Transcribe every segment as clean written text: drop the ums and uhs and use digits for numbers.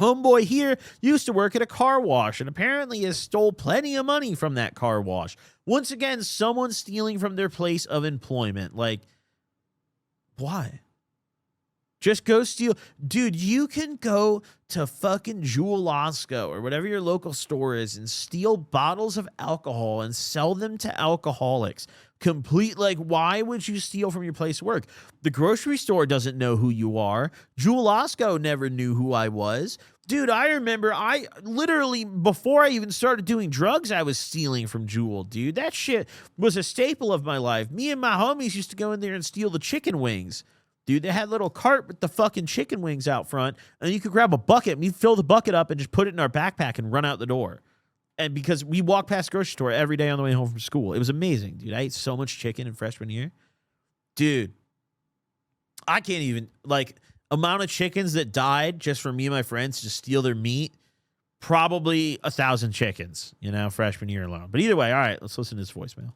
Homeboy here used to work at a car wash and apparently has stole plenty of money from that car wash. Once again, someone stealing from their place of employment. Like, why? Just go steal. Dude, you can go to fucking Jewel Osco or whatever your local store is and steal bottles of alcohol and sell them to alcoholics. Like, why would you steal from your place of work? The grocery store doesn't know who you are. Jewel Osco never knew who I was. Dude, I remember I literally, before I even started doing drugs, I was stealing from Jewel, dude. That shit was a staple of my life. Me and my homies used to go in there and steal the chicken wings. Dude, they had a little cart with the fucking chicken wings out front, and you could grab a bucket, and you'd fill the bucket up and just put it in our backpack and run out the door. And because we walked past the grocery store every day on the way home from school. It was amazing, dude. I ate so much chicken in freshman year. Dude, I can't even, like, amount of chickens that died just for me and my friends to steal their meat, probably 1,000 chickens, freshman year alone. But either way, all right, let's listen to this voicemail.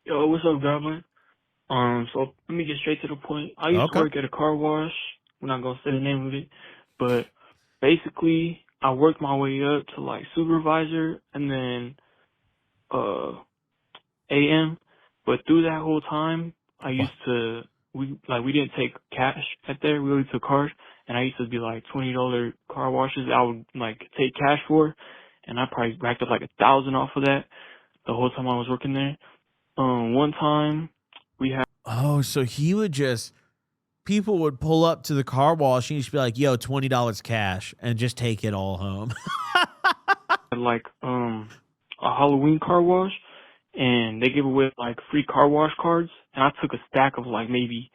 Yo, what's up, Goblin? So let me get straight to the point. I used to work at a car wash. We're not gonna say the name of it, but basically I worked my way up to like supervisor and then AM. But through that whole time, we didn't take cash at there. We only took cards, and I used to be like $20 car washes. I would like take cash for, and I probably racked up like 1,000 off of that the whole time I was working there. One time. So he would people would pull up to the car wash and he'd just be like, yo, $20 cash, and just take it all home. Like, a Halloween car wash, and they give away like free car wash cards, and I took a stack of like maybe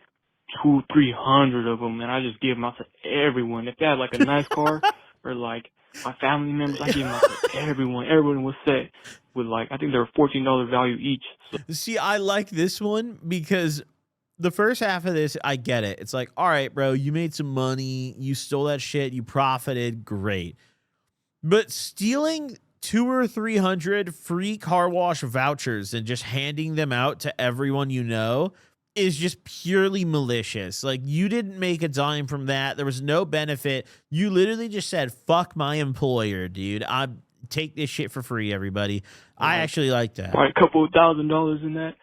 200-300 of them, and I just gave them out to everyone. If they had like a nice car or like my family members, I gave them out to everyone. Everyone was set with like, I think they were $14 value each. So. See, I like this one because the first half of this, I get it. It's like, all right, bro, you made some money, you stole that shit, you profited, great. But stealing 200 or 300 free car wash vouchers and just handing them out to everyone you know is just purely malicious. Like, you didn't make a dime from that. There was no benefit. You literally just said, fuck my employer, dude. I take this shit for free, everybody. I actually like that. Probably a couple of $1,000s in that.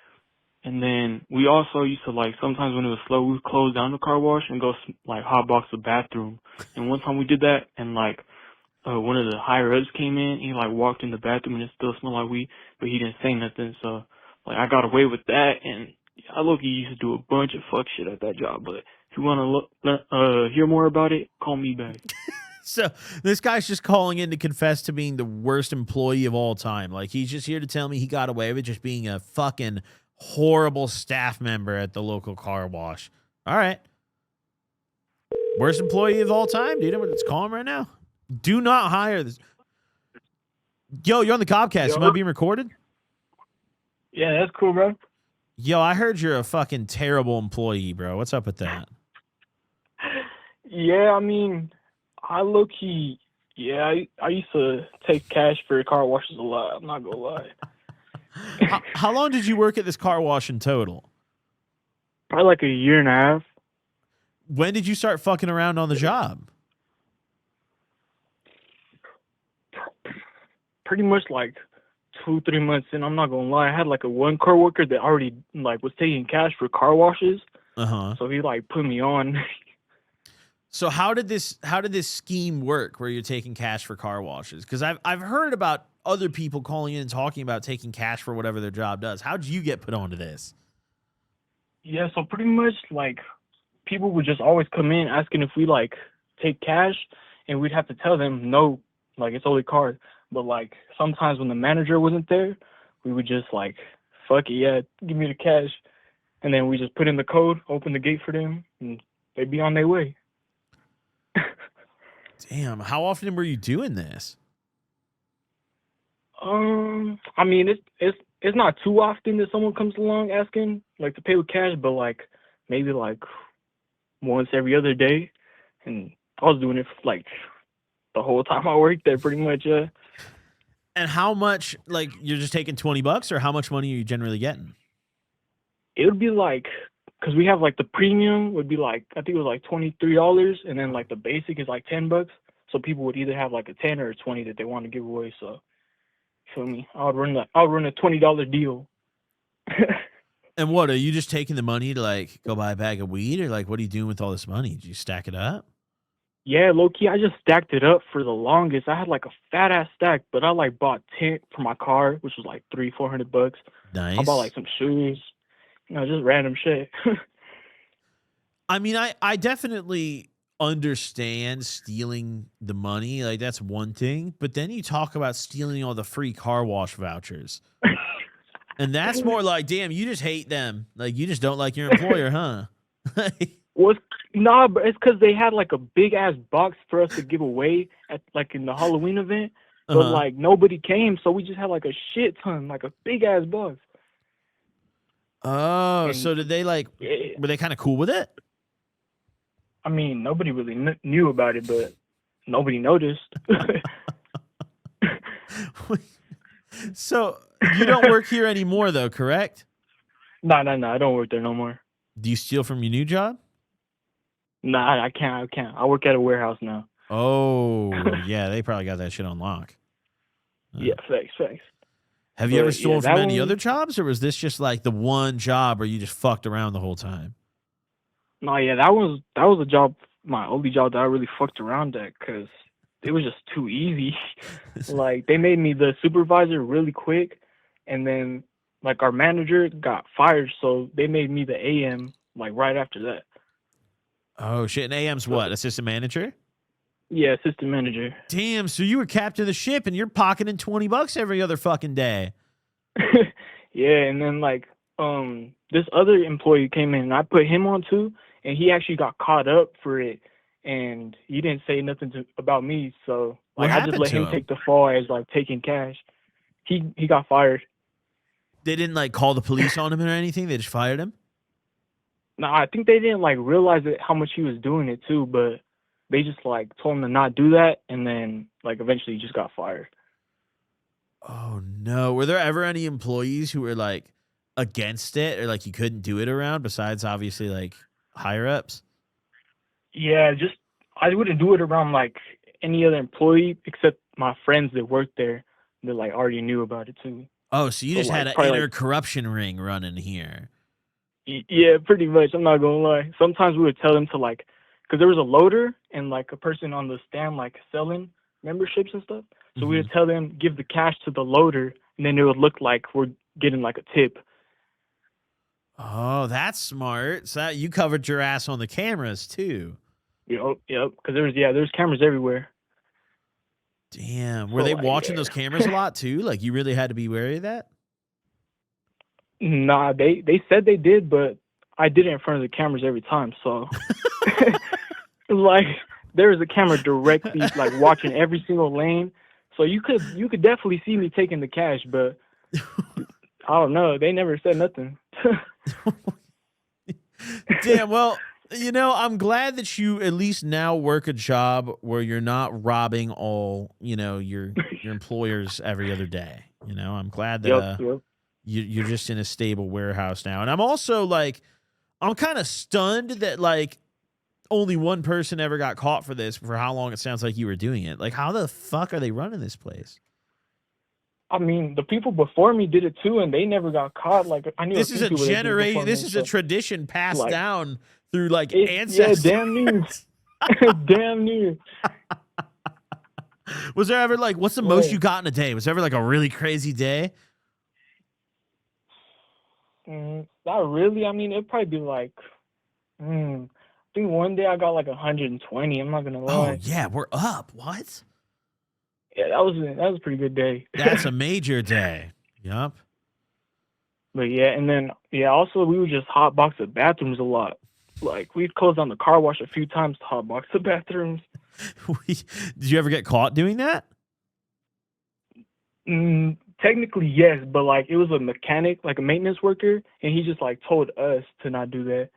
And then we also used to, like, sometimes when it was slow, we would close down the car wash and go, like, hotbox the bathroom. And one time we did that, and, like, one of the higher-ups came in, and he, like, walked in the bathroom, and it still smelled like weed, but he didn't say nothing. So, like, I got away with that, and I low-key used to do a bunch of fuck shit at that job. But if you want to hear more about it, call me back. So this guy's just calling in to confess to being the worst employee of all time. Like, he's just here to tell me he got away with just being a fucking horrible staff member at the local car wash. All right. Worst employee of all time, dude. Let's call him right now. Do not hire this. Yo, you're on the Gobcast. Am I being recorded? Yeah, that's cool, bro. Yo, I heard you're a fucking terrible employee, bro. What's up with that? Yeah, I mean, I low-key, I used to take cash for car washes a lot. I'm not going to lie. How long did you work at this car wash in total? Probably like a year and a half. When did you start fucking around on the job? Pretty much like 2-3 months in. I'm not going to lie. I had like one coworker that already like was taking cash for car washes. Uh-huh. So he like put me on. So how did this scheme work where you're taking cash for car washes? Because I've heard about other people calling in and talking about taking cash for whatever their job does. How did you get put onto this? Yeah, so pretty much like people would just always come in asking if we like take cash, and we'd have to tell them no, like it's only card. But like sometimes when the manager wasn't there, we would just like, fuck it, yeah, give me the cash. And then we just put in the code, open the gate for them, and they'd be on their way. Damn, how often were you doing this? I mean, it's not too often that someone comes along asking like to pay with cash, but like maybe like once every other day, and I was doing it for like the whole time I worked there, pretty much. And how much? Like, you're just taking $20, or how much money are you generally getting? It would be like, because we have like the premium would be like, I think it was like $23, and then like the basic is like $10. so people would either have like a 10 or a 20 that they want to give away. So, feel me? I'll run a $20 deal. And what, are you just taking the money to like go buy a bag of weed, or like what are you doing with all this money? Did you stack it up? Yeah, low key, I just stacked it up for the longest. I had like a fat ass stack, but I like bought tent for my car, which was like $300-400. Nice. I bought like some shoes, just random shit. I mean, I definitely understand stealing the money. Like, that's one thing. But then you talk about stealing all the free car wash vouchers. And that's more like, damn, you just hate them. Like, you just don't like your employer, huh? But it's because they had like a big ass box for us to give away at like in the Halloween event, but like nobody came, so we just had like a shit ton, like a big ass box. Oh, And so did they like? Were they kind of cool with it? I mean, nobody really knew about it, but nobody noticed. So you don't work here anymore, though, correct? No, I don't work there no more. Do you steal from your new job? Nah, I can't. I work at a warehouse now. Oh, yeah, they probably got that shit on lock. Yeah, thanks. Have you ever stolen from any other jobs, or was this just like the one job where you just fucked around the whole time? No, yeah, that was a job, my only job that I really fucked around at, because it was just too easy. Like, they made me the supervisor really quick, and then like our manager got fired, so they made me the AM like right after that. Oh shit! And AM's what? Assistant manager? Yeah, assistant manager. Damn! So you were captain of the ship, and you're pocketing $20 every other fucking day. Yeah, and then like this other employee came in, and I put him on too, and he actually got caught up for it, and he didn't say nothing about me, so like I just let him take the fall as like taking cash. He got fired. They didn't like call the police on him or anything. They just fired him. No, I think they didn't like realize how much he was doing it too, but they just like told him to not do that, and then like eventually he just got fired. Oh no! Were there ever any employees who were like against it, or like you couldn't do it around, besides obviously like higher ups? Yeah, just I wouldn't do it around like any other employee except my friends that worked there that like already knew about it too. Oh, so you just had an inner corruption ring running here. Yeah, pretty much. I'm not gonna lie. Sometimes we would tell them to like, because there was a loader and like a person on the stand like selling memberships and stuff. So we would tell them give the cash to the loader, and then it would look like we're getting like a tip. Oh, that's smart. So you covered your ass on the cameras too. Yep. Because there's cameras everywhere. Damn. Were they watching those cameras a lot too? Like you really had to be wary of that? Nah, they said they did, but I did it in front of the cameras every time. So like there was a camera directly like watching every single lane. So you could definitely see me taking the cash, but I don't know. They never said nothing. Damn. Well, I'm glad that you at least now work a job where you're not robbing all, your employers every other day. I'm glad that Yep. you're just in a stable warehouse now. And I'm also like, I'm kind of stunned that like only one person ever got caught for this, for how long it sounds like you were doing it. Like, how the fuck are they running this place? I mean, the people before me did it too, and they never got caught. Like, I knew this is a tradition passed down through like ancestors. Yeah, damn near. Damn near. Was there ever like, what's the most you got in a day? Was there ever like a really crazy day? Not really. I mean, it'd probably be like, I think one day I got like 120. I'm not gonna lie. Oh yeah, we're up. What? Yeah, that was a pretty good day. That's a major day. Yup. But yeah, and then also we would just hotbox the bathrooms a lot. Like we'd close down the car wash a few times to hotbox the bathrooms. Did you ever get caught doing that? Technically, yes, but like it was a mechanic, like a maintenance worker, and he just like told us to not do that.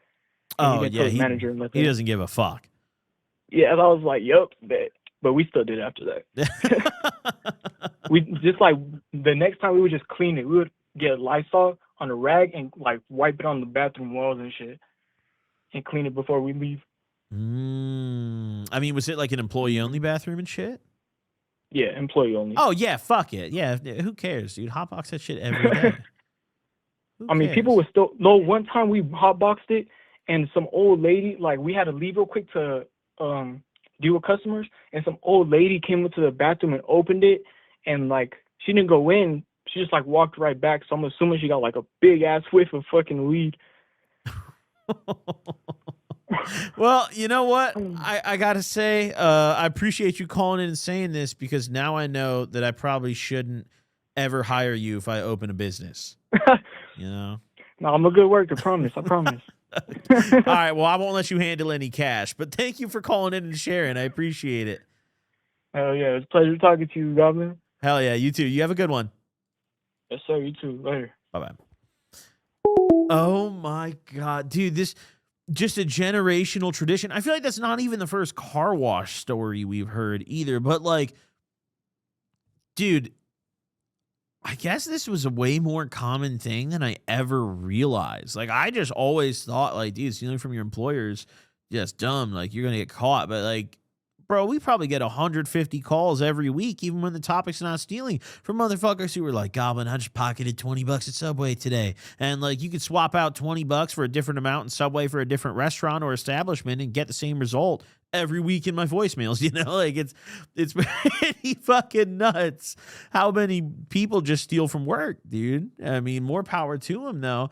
Oh yeah, manager he doesn't give a fuck. Yeah, and I was like, "Yup," but we still did it after that. We just like the next time we would just clean it. We would get Lysol on a rag and like wipe it on the bathroom walls and shit, and clean it before we leave. I mean, was it like an employee-only bathroom and shit? Yeah, employee only. Oh, yeah, fuck it. Yeah, who cares, dude? Hotbox that shit every day. Who I mean, cares? people were still. No, one time we hotboxed it, and some old lady, like, we had to leave real quick to deal with customers, and some old lady came into the bathroom and opened it, and like she didn't go in. She just like walked right back. So I'm assuming she got like a big ass whiff of fucking weed. Well, you know what? I gotta say, I appreciate you calling in and saying this, because now I know that I probably shouldn't ever hire you if I open a business. You know? No, I'm a good worker. Promise. I promise. All right. Well, I won't let you handle any cash, but thank you for calling in and sharing. I appreciate it. Hell yeah, it's a pleasure talking to you, Goblin. Hell yeah. You too. You have a good one. Yes, sir. You too. Later. Bye-bye. Oh my God, dude, this just a generational tradition. I feel like that's not even the first car wash story we've heard either, but like, dude, I guess this was a way more common thing than I ever realized. Like, I just always thought, like, dude, stealing from your employers, just dumb. Like, you're going to get caught. But, like, bro, we probably get 150 calls every week, even when the topic's not stealing, from motherfuckers who were like, Goblin, I just pocketed $20 at Subway today. And like, you could swap out $20 for a different amount in Subway for a different restaurant or establishment and get the same result every week in my voicemails. You know, like it's pretty fucking nuts how many people just steal from work, dude. I mean, more power to them though.